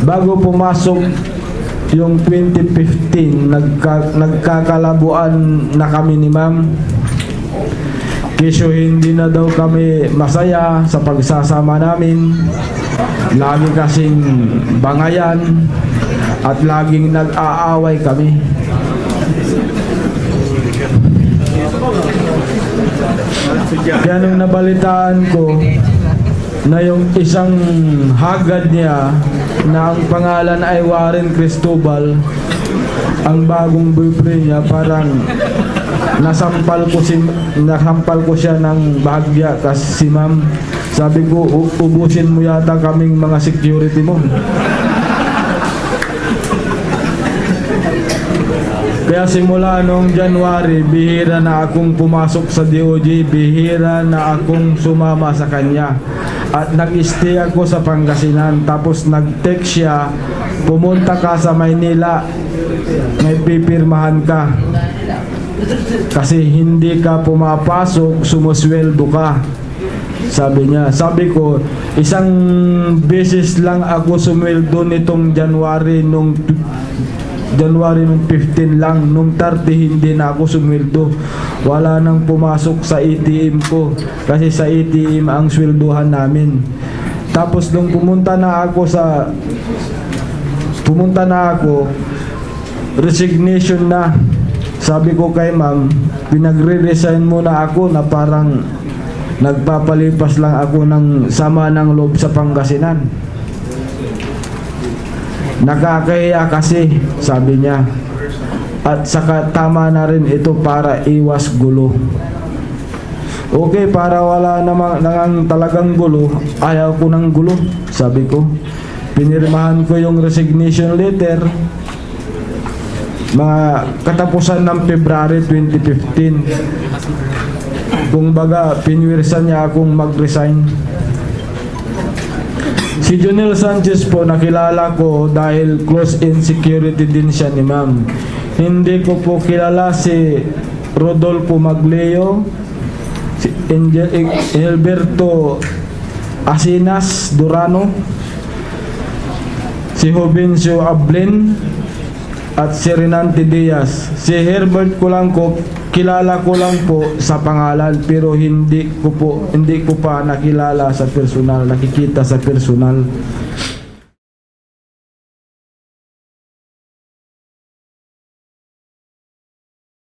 bago pumasok yung 2015, nagkakalabuan na kami ni ma'am. Kesyo hindi na daw kami masaya sa pagsasama namin. Lagi kasing bangayan at laging nag-aaway kami. Kaya nung nabalitaan ko na yung isang hagad niya na ang pangalan ay Warren Cristobal, ang bagong boyfriend niya, parang nasampal ko siya ng bahagya kasi si ma'am. Sabi ko, ubusin mo yata kaming mga security mo. Kaya simula noong January, bihira na akong pumasok sa DOJ, bihira na akong sumama sa kanya. At nag-stay ako sa Pangasinan, tapos nag-text siya, pumunta ka sa Maynila, may pipirmahan ka. Kasi hindi ka pumapasok, sumusweldo ka. Sabi niya. Sabi ko, isang beses lang ako sumweldo nitong January nung 15 lang. Nung 30 hindi na ako sumweldo. Wala nang pumasok sa ATM ko kasi sa ATM ang swelduhan namin. Tapos nung pumunta na ako, resignation na. Sabi ko kay ma'am, pinagre-resign muna ako na parang nagpapalipas lang ako ng sama ng loob sa Pangasinan. Nakakahiya kasi, sabi niya. At saka tama na rin ito para iwas gulo. Okay, para wala namang talagang gulo, ayaw ko ng gulo, sabi ko. Pinirmahan ko yung resignation letter mga katapusan ng February 2015. Kung baga, pinwirsan niya akong mag-resign. Si Jonel Sanchez po, nakilala ko dahil close-in security din siya ni ma'am. Hindi ko po kilala si Rodolfo Magleo, si Alberto Asinas Durano, si Jovencio Ablin, at si Renante Diaz. Si Herbert kilala ko lang po sa pangalan, pero hindi ko pa nakilala sa personal, nakikita sa personal.